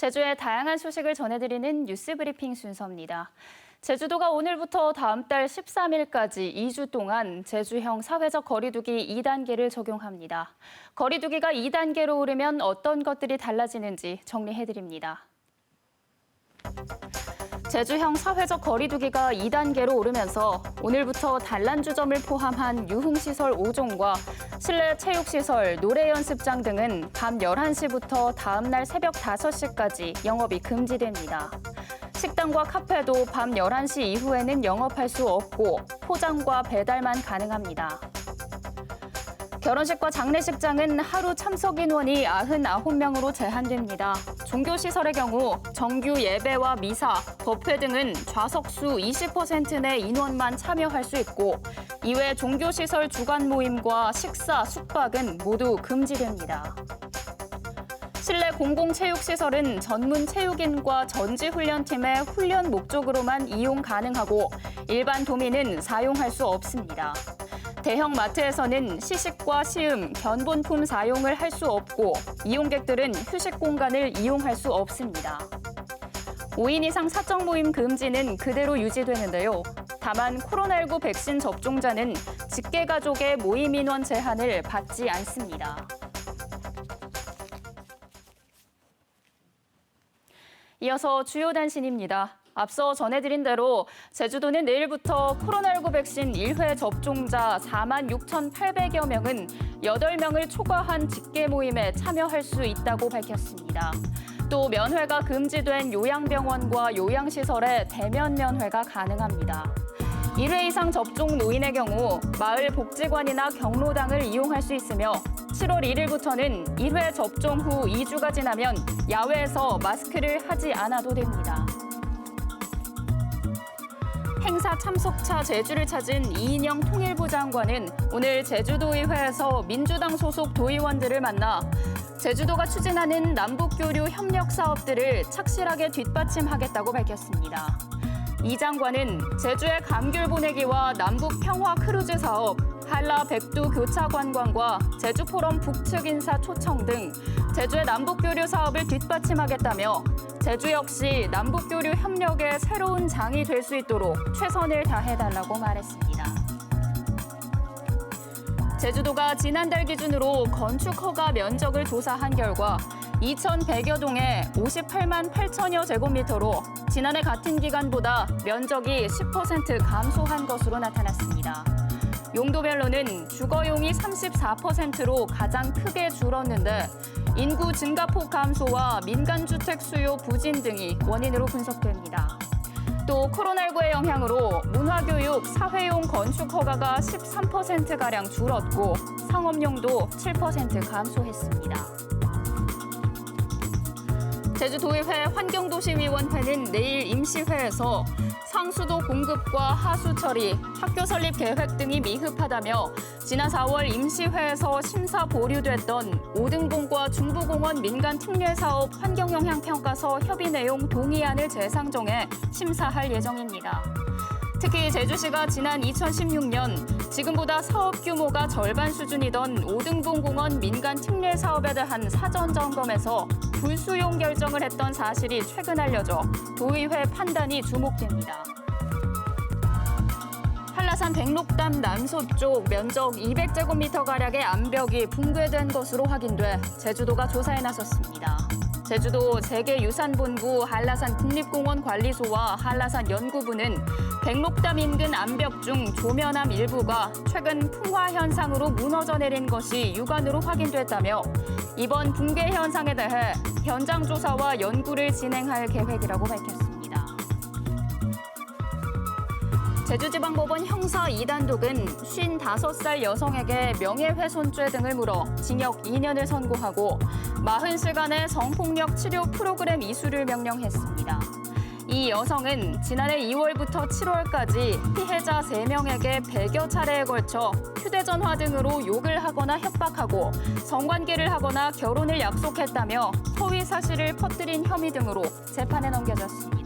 제주의 다양한 소식을 전해드리는 뉴스 브리핑 순서입니다. 제주도가 오늘부터 다음 달 13일까지 2주 동안 제주형 사회적 거리두기 2단계를 적용합니다. 거리두기가 2단계로 오르면 어떤 것들이 달라지는지 정리해드립니다. 제주형 사회적 거리두기가 2단계로 오르면서 오늘부터 단란주점을 포함한 유흥시설 5종과 실내 체육시설, 노래연습장 등은 밤 11시부터 다음 날 새벽 5시까지 영업이 금지됩니다. 식당과 카페도 밤 11시 이후에는 영업할 수 없고 포장과 배달만 가능합니다. 결혼식과 장례식장은 하루 참석 인원이 99명으로 제한됩니다. 종교시설의 경우 정규 예배와 미사, 법회 등은 좌석수 20% 내 인원만 참여할 수 있고 이외 종교시설 주간 모임과 식사, 숙박은 모두 금지됩니다. 실내 공공체육시설은 전문 체육인과 전지훈련팀의 훈련 목적으로만 이용 가능하고 일반 도민은 사용할 수 없습니다. 대형 마트에서는 시식과 시음, 견본품 사용을 할 수 없고 이용객들은 휴식 공간을 이용할 수 없습니다. 5인 이상 사적 모임 금지는 그대로 유지되는데요. 다만 코로나19 백신 접종자는 직계가족의 모임 인원 제한을 받지 않습니다. 이어서 주요 단신입니다. 앞서 전해드린 대로 제주도는 내일부터 코로나19 백신 1회 접종자 46,800여 명은 8명을 초과한 직계 모임에 참여할 수 있다고 밝혔습니다. 또 면회가 금지된 요양병원과 요양시설에 대면 면회가 가능합니다. 1회 이상 접종 노인의 경우 마을 복지관이나 경로당을 이용할 수 있으며 7월 1일부터는 1회 접종 후 2주가 지나면 야외에서 마스크를 하지 않아도 됩니다. 행사 참석차 제주를 찾은 이인영 통일부 장관은 오늘 제주도의회에서 민주당 소속 도의원들을 만나 제주도가 추진하는 남북교류 협력 사업들을 착실하게 뒷받침하겠다고 밝혔습니다. 이 장관은 제주의 감귤 보내기와 남북 평화 크루즈 사업, 한라 백두 교차 관광과 제주 포럼 북측 인사 초청 등 제주의 남북교류 사업을 뒷받침하겠다며 제주 역시 남북교류 협력의 새로운 장이 될 수 있도록 최선을 다해달라고 말했습니다. 제주도가 지난달 기준으로 건축 허가 면적을 조사한 결과 2,100여 동에 58만 8천여 제곱미터로 지난해 같은 기간보다 면적이 10% 감소한 것으로 나타났습니다. 용도별로는 주거용이 34%로 가장 크게 줄었는데 인구 증가폭 감소와 민간주택 수요 부진 등이 원인으로 분석됩니다. 또 코로나19의 영향으로 문화교육, 사회용 건축 허가가 13%가량 줄었고 상업용도 7% 감소했습니다. 제주도의회 환경도시위원회는 내일 임시회에서 상수도 공급과 하수 처리, 학교 설립 계획 등이 미흡하다며 지난 4월 임시회에서 심사 보류됐던 오등봉과 중부공원 민간 특례 사업 환경영향평가서 협의 내용 동의안을 재상정해 심사할 예정입니다. 특히 제주시가 지난 2016년 지금보다 사업 규모가 절반 수준이던 오등봉공원 민간 특례 사업에 대한 사전 점검에서 불수용 결정을 했던 사실이 최근 알려져 도의회 판단이 주목됩니다. 한라산 백록담 남서쪽 면적 200제곱미터가량의 암벽이 붕괴된 것으로 확인돼 제주도가 조사에 나섰습니다. 제주도 세계유산본부 한라산 국립공원 관리소와 한라산 연구부는 백록담 인근 암벽 중 조면암 일부가 최근 풍화 현상으로 무너져 내린 것이 육안으로 확인됐다며 이번 붕괴 현상에 대해 현장 조사와 연구를 진행할 계획이라고 밝혔습니다. 제주지방법원 형사 2단독은 55살 여성에게 명예훼손죄 등을 물어 징역 2년을 선고하고 40시간의 성폭력 치료 프로그램 이수를 명령했습니다. 이 여성은 지난해 2월부터 7월까지 피해자 3명에게 100여 차례에 걸쳐 휴대전화 등으로 욕을 하거나 협박하고 성관계를 하거나 결혼을 약속했다며 허위 사실을 퍼뜨린 혐의 등으로 재판에 넘겨졌습니다.